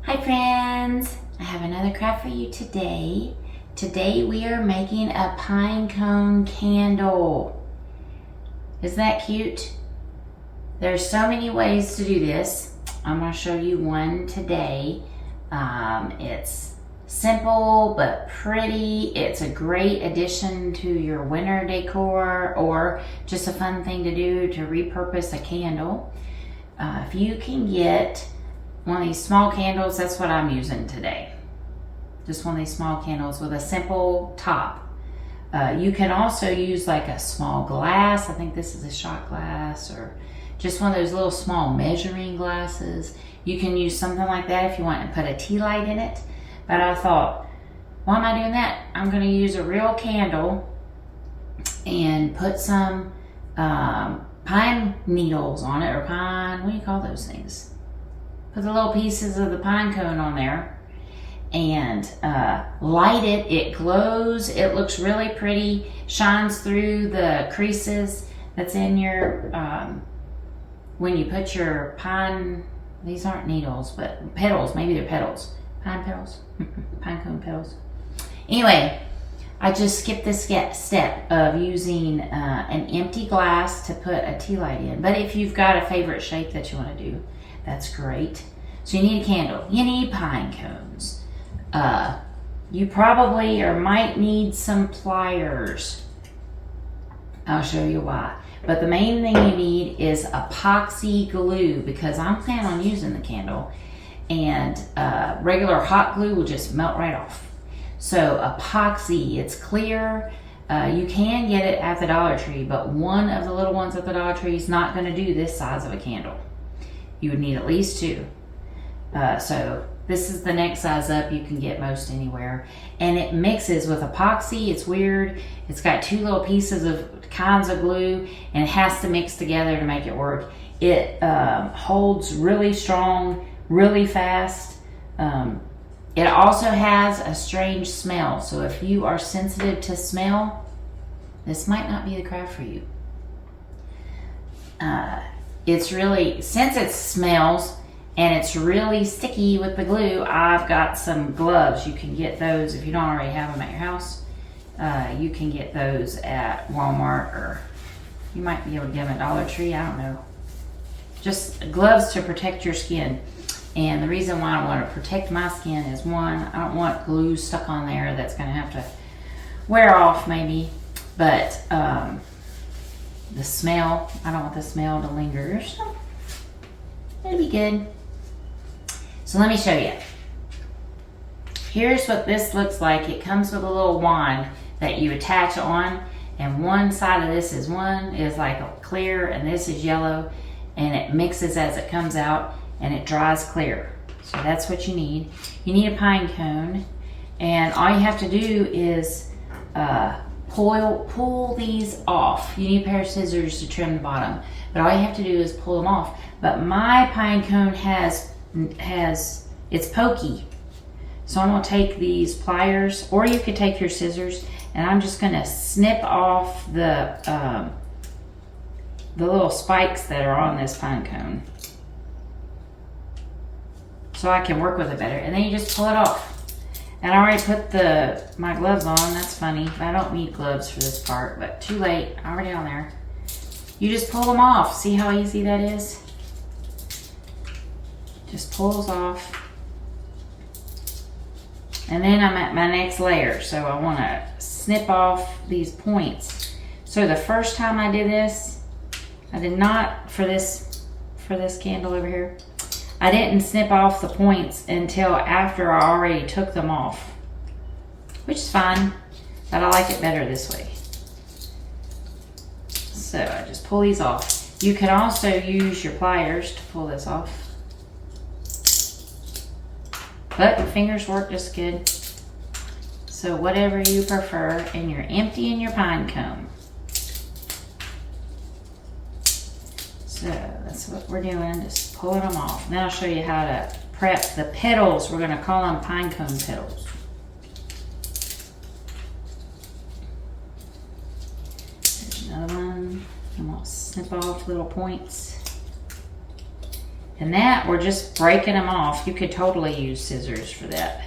Hi friends, I have another craft for you today. Today we are making a pine cone candle. Isn't that cute? There's so many ways to do this. I'm going to show you one today. It's simple but pretty. It's a great addition to your winter decor or just a fun thing to do to repurpose a candle. If you can get one of these small candles, that's what I'm using today. Just one of these small candles with a simple top. You can also use like a small glass. I think this is a shot glass, or just one of those little small measuring glasses. You can use something like that if you want to put a tea light in it. But I thought, why am I doing that? I'm going to use a real candle and put some pine needles on it, or pine, what do you call those things? Put the little pieces of the pine cone on there and light it. It glows. It looks really pretty. Shines through the creases that's in your, when you put your pine, these aren't needles, but petals. Maybe they're petals. Pine petals. Pine cone petals. Anyway, I just skipped this step of using an empty glass to put a tea light in. But if you've got a favorite shape that you want to do, that's great. So you need a candle. You need pine cones. You probably or might need some pliers. I'll show you why. But the main thing you need is epoxy glue, because I'm planning on using the candle, and regular hot glue will just melt right off. So epoxy, it's clear. You can get it at the Dollar Tree, but one of the little ones at the Dollar Tree is not going to do this size of a candle. You would need at least two. So this is the next size up. You can get most anywhere. And it mixes with epoxy. It's weird. It's got two little pieces of kinds of glue, and it has to mix together to make it work. It holds really strong, really fast. It also has a strange smell. So if you are sensitive to smell, this might not be the craft for you. It's really, since it smells and it's really sticky with the glue, I've got some gloves. You can get those if you don't already have them at your house. You can get those at Walmart, or you might be able to get them at Dollar Tree. I don't know. Just gloves to protect your skin. And the reason why I want to protect my skin is, one, I don't want glue stuck on there that's going to have to wear off maybe. But the smell, I don't want the smell to linger. So it'll be good. So let me show you. Here's what this looks like. It comes with a little wand that you attach on, and one side of this is like a clear, and this is yellow, and it mixes as it comes out, and it dries clear. So that's what you need. You need a pine cone, and all you have to do is pull these off. You need a pair of scissors to trim the bottom, but all you have to do is pull them off. But my pine cone it's pokey. So I'm gonna take these pliers, or you could take your scissors, and I'm just gonna snip off the little spikes that are on this pine cone, so I can work with it better. And then you just pull it off. And I already put my gloves on. That's funny. I don't need gloves for this part, but too late. Already on there. You just pull them off. See how easy that is? Just pulls off. And then I'm at my next layer. So I want to snip off these points. So the first time I did this, I did not, for this candle over here, I didn't snip off the points until after I already took them off, which is fine, but I like it better this way. So I just pull these off. You can also use your pliers to pull this off, but your fingers work just good. So whatever you prefer, and you're emptying your pine cone. So that's what we're doing, just pulling them off. Then I'll show you how to prep the petals. We're going to call them pine cone petals. There's another one. I'm going to snip off little points. And that, we're just breaking them off. You could totally use scissors for that.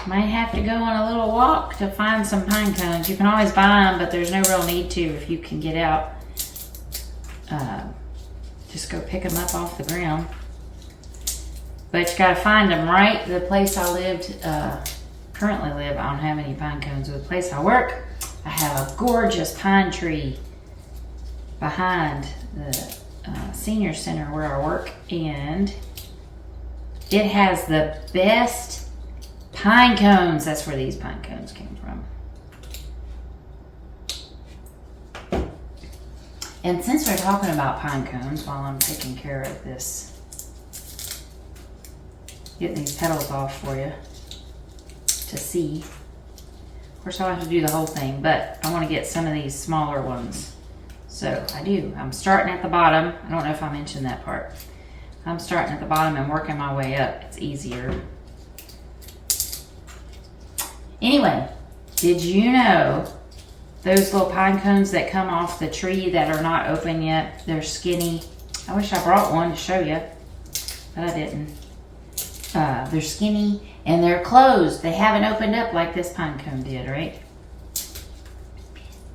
Might have to go on a little walk to find some pine cones. You can always buy them, but there's no real need to if you can get out. Just go pick them up off the ground. But you gotta find them right. The place I currently live, I don't have any pine cones. The place I work, I have a gorgeous pine tree behind the senior center where I work, and it has the best pine cones. That's where these pine cones came from. And since we're talking about pine cones, while I'm taking care of this, getting these petals off for you to see. Of course, I'll have to do the whole thing, but I want to get some of these smaller ones. So I do. I'm starting at the bottom. I don't know if I mentioned that part. I'm starting at the bottom and working my way up. It's easier. Anyway, did you know those little pine cones that come off the tree that are not open yet, they're skinny. I wish I brought one to show you, but I didn't. They're skinny and they're closed. They haven't opened up like this pine cone did, right?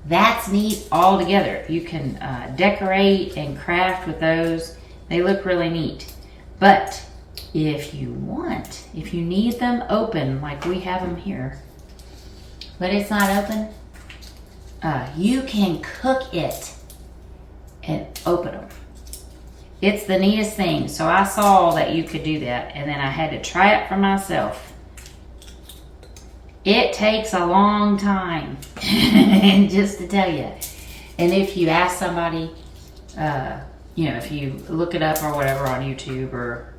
That's neat altogether. You can decorate and craft with those. They look really neat. But if you need them open like we have them here, but it's not open, you can cook it and open them. It's the neatest thing. So I saw that you could do that, and then I had to try it for myself. It takes a long time, just to tell you. And if you ask somebody, if you look it up or whatever on YouTube or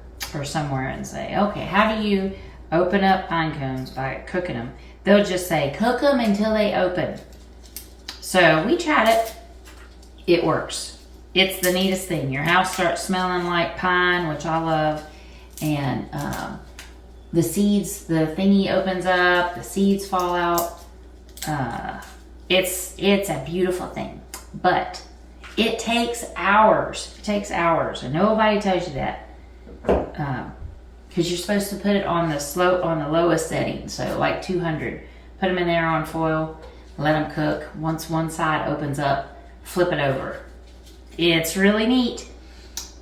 somewhere and say, okay, how do you open up pine cones by cooking them? They'll just say, cook them until they open. So we tried it. It works. It's the neatest thing. Your house starts smelling like pine, which I love. And the seeds, the thingy opens up, the seeds fall out. It's a beautiful thing. But it takes hours. It takes hours. And nobody tells you that. Because you're supposed to put it on the lowest setting. So like 200. Put them in there on foil. Let them cook. Once one side opens up, flip it over. It's really neat.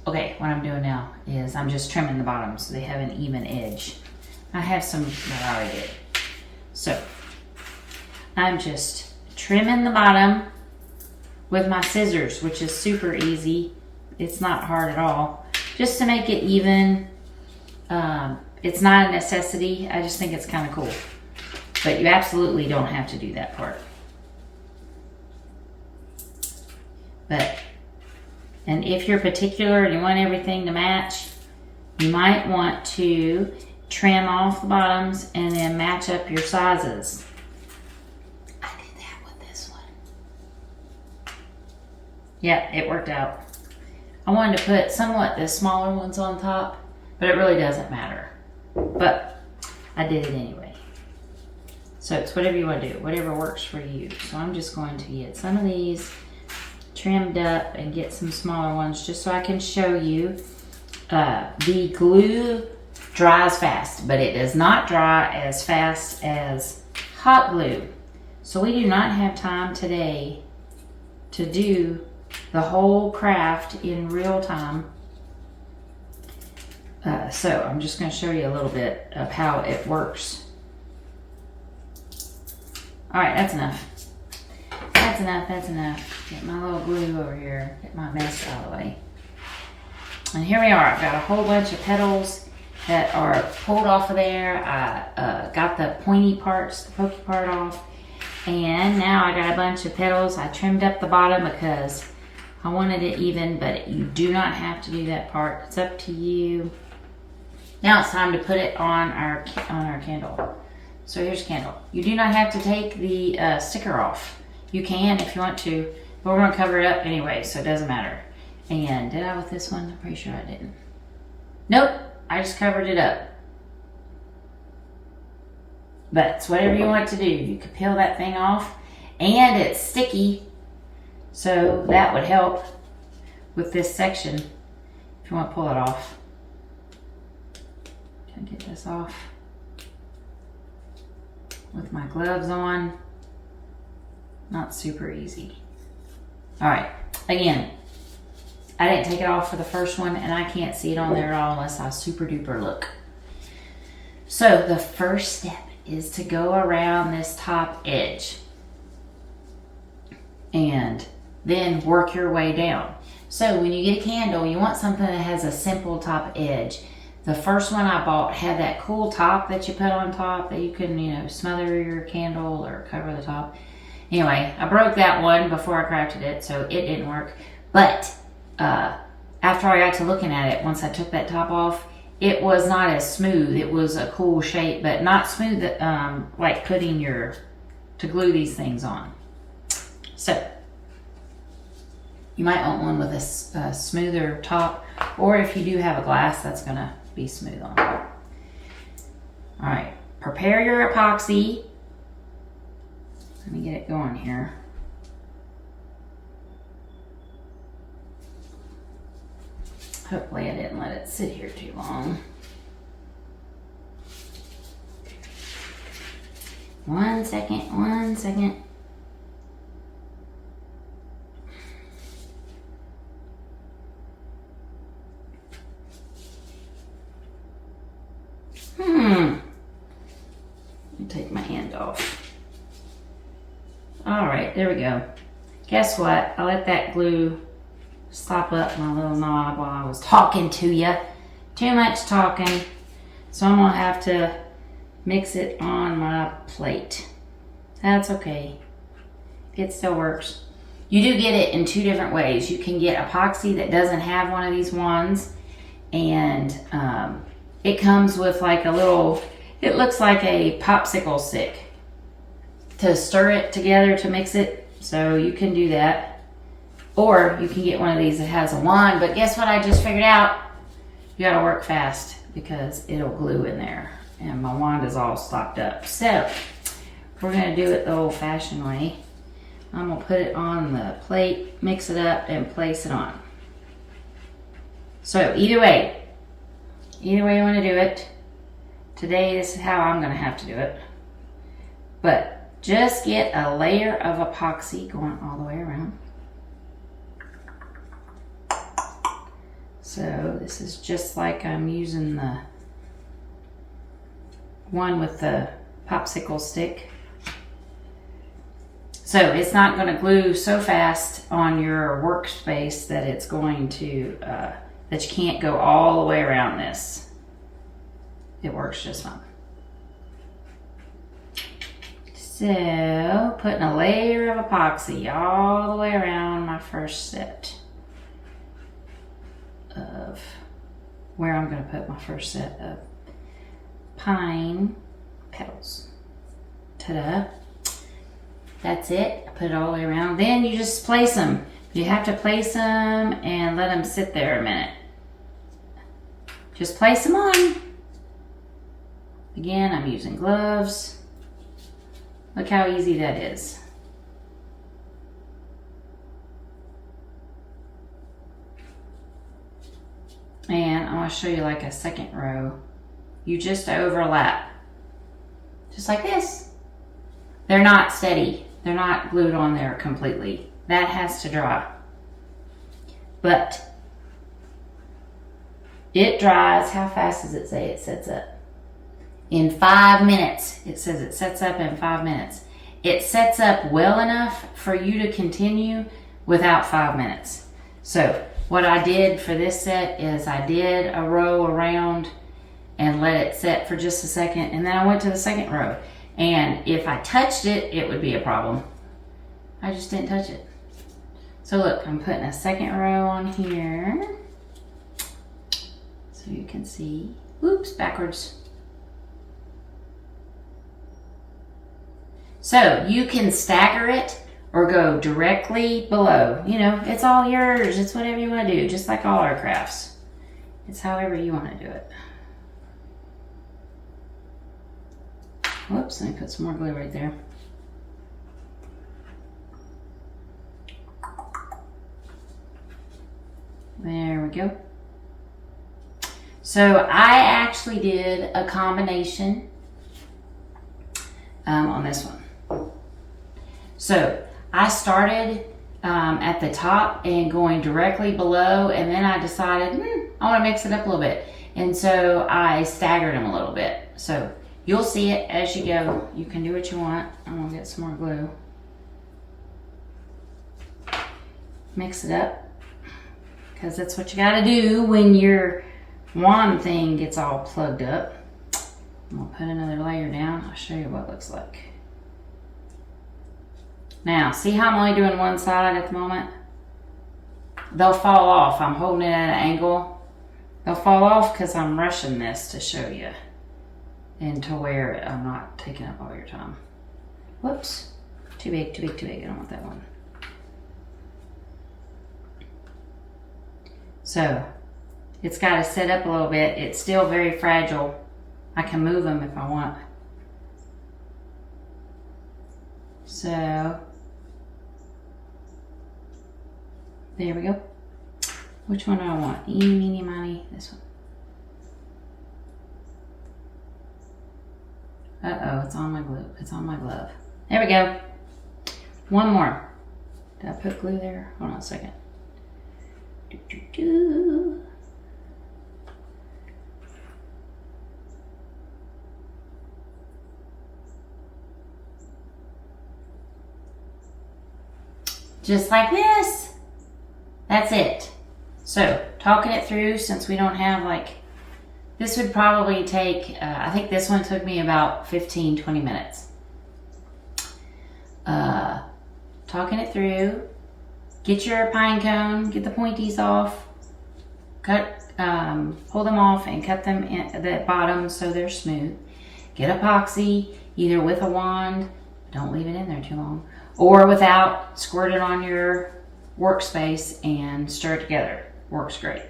Okay, what I'm doing now is I'm just trimming the bottom so they have an even edge. I have some that I already did. So I'm just trimming the bottom with my scissors, which is super easy. It's not hard at all. Just to make it even. It's not a necessity. I just think it's kind of cool. But you absolutely don't have to do that part. And if you're particular and you want everything to match, you might want to trim off the bottoms and then match up your sizes. I did that with this one. Yeah, it worked out. I wanted to put somewhat the smaller ones on top, but it really doesn't matter. But I did it anyway. So it's whatever you want to do, whatever works for you. So I'm just going to get some of these trimmed up and get some smaller ones just so I can show you. The glue dries fast, but it does not dry as fast as hot glue. So we do not have time today to do the whole craft in real time. So I'm just going to show you a little bit of how it works. All right, that's enough. That's enough. Get my little glue over here. Get my mess out of the way. And here we are. I've got a whole bunch of petals that are pulled off of there. I got the pointy parts, the pokey part off. And now I got a bunch of petals. I trimmed up the bottom because I wanted it even, but you do not have to do that part. It's up to you. Now it's time to put it on our candle. So here's a candle. You do not have to take the sticker off. You can if you want to, but we're going to cover it up anyway, so it doesn't matter. And did I with this one? I'm pretty sure I didn't. Nope, I just covered it up. But it's whatever you want to do. You can peel that thing off, and it's sticky, so that would help with this section if you want to pull it off. Can I get this off with my gloves on? Not super easy. All right, again, I didn't take it off for the first one, and I can't see it on there at all unless I super duper look. So the first step is to go around this top edge and then work your way down. So when you get a candle, you want something that has a simple top edge. The first one I bought had that cool top that you put on top that you can, you know, smother your candle or cover the top. Anyway, I broke that one before I crafted it, so it didn't work. But after I got to looking at it, once I took that top off, it was not as smooth. It was a cool shape, but not smooth like putting to glue these things on. So you might want one with a smoother top, or if you do have a glass, that's gonna be smooth on. All right, prepare your epoxy. Let me get it going here. Hopefully I didn't let it sit here too long. One second. Let me take my hand off. All right, there we go. Guess what? I let that glue slop up my little knob while I was talking to you. Too much talking. So I'm gonna have to mix it on my plate. That's okay. It still works. You do get it in two different ways. You can get epoxy that doesn't have one of these wands, and it comes with like a little, it looks like a popsicle stick to stir it together to mix it. So you can do that. Or you can get one of these that has a wand, but guess what I just figured out? You gotta work fast because it'll glue in there. And my wand is all stopped up. So, we're gonna do it the old fashioned way. I'm gonna put it on the plate, mix it up, and place it on. So, either way you wanna do it, today this is how I'm gonna have to do it. But just get a layer of epoxy going all the way around. So this is just like I'm using the one with the popsicle stick. So it's not going to glue so fast on your workspace that it's going to, that you can't go all the way around this. It works just fine. So putting a layer of epoxy all the way around my first set of where I'm going to put my first set of pine petals. Ta-da. That's it. I put it all the way around. Then you just place them. You have to place them and let them sit there a minute. Just place them on. Again, I'm using gloves. Look how easy that is. And I'm going to show you like a second row. You just overlap. Just like this. They're not steady. They're not glued on there completely. That has to dry. But it dries. How fast does it say it sets up? In 5 minutes. It says it sets up in 5 minutes. It sets up well enough for you to continue without 5 minutes. So what I did for this set is I did a row around and let it set for just a second, and then I went to the second row. And if I touched it, it would be a problem. I just didn't touch it. So look, I'm putting a second row on here so you can see. Oops, backwards. So you can stagger it or go directly below. You know, it's all yours. It's whatever you want to do, just like all our crafts. It's however you want to do it. Whoops, let me put some more glue right there. we go. So I actually did a combination on this one. So I started at the top and going directly below, and then I decided I want to mix it up a little bit, and so I staggered them a little bit. So you'll see it as you go. You can do what you want. I'm gonna get some more glue. Mix it up, because that's what you got to do when your wand thing gets all plugged up. I'm gonna put another layer down. I'll show you what it looks like. Now, see how I'm only doing one side at the moment? They'll fall off. I'm holding it at an angle. They'll fall off because I'm rushing this to show you and to where I'm not taking up all your time. Whoops. Too big, too big, too big. I don't want that one. So, it's got to set up a little bit. It's still very fragile. I can move them if I want. So, there we go. Which one do I want? Eeny, meeny, miny. This one. Uh-oh, it's on my glue. It's on my glove. There we go. One more. Did I put glue there? Hold on a second. Do. Just like this. That's it. So, talking it through, since we don't have this would probably take, I think this one took me about 15-20 minutes. Talking it through, get your pine cone, get the pointies off, pull them off and cut them at the bottom so they're smooth. Get epoxy, either with a wand, don't leave it in there too long, or without, squirt it on your workspace and stir it together. Works great.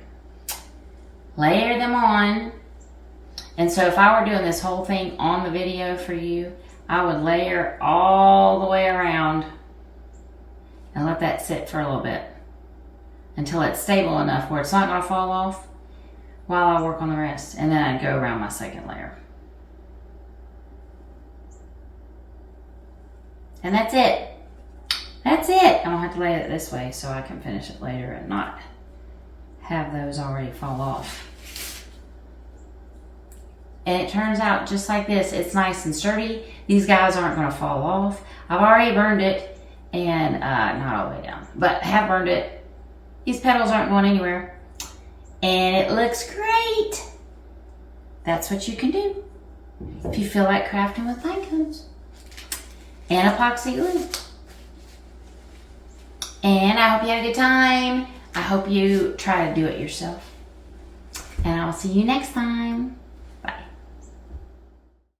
Layer them on. And so if I were doing this whole thing on the video for you, I would layer all the way around and let that sit for a little bit until it's stable enough where it's not going to fall off while I work on the rest. And then I'd go around my second layer. And that's it. That's it. I don't have to lay it this way so I can finish it later and not have those already fall off. And it turns out just like this. It's nice and sturdy. These guys aren't going to fall off. I've already burned it, and not all the way down, but have burned it. These petals aren't going anywhere. And it looks great. That's what you can do if you feel like crafting with pine cones and epoxy glue. And I hope you had a good time. I hope you try to do it yourself. And I'll see you next time.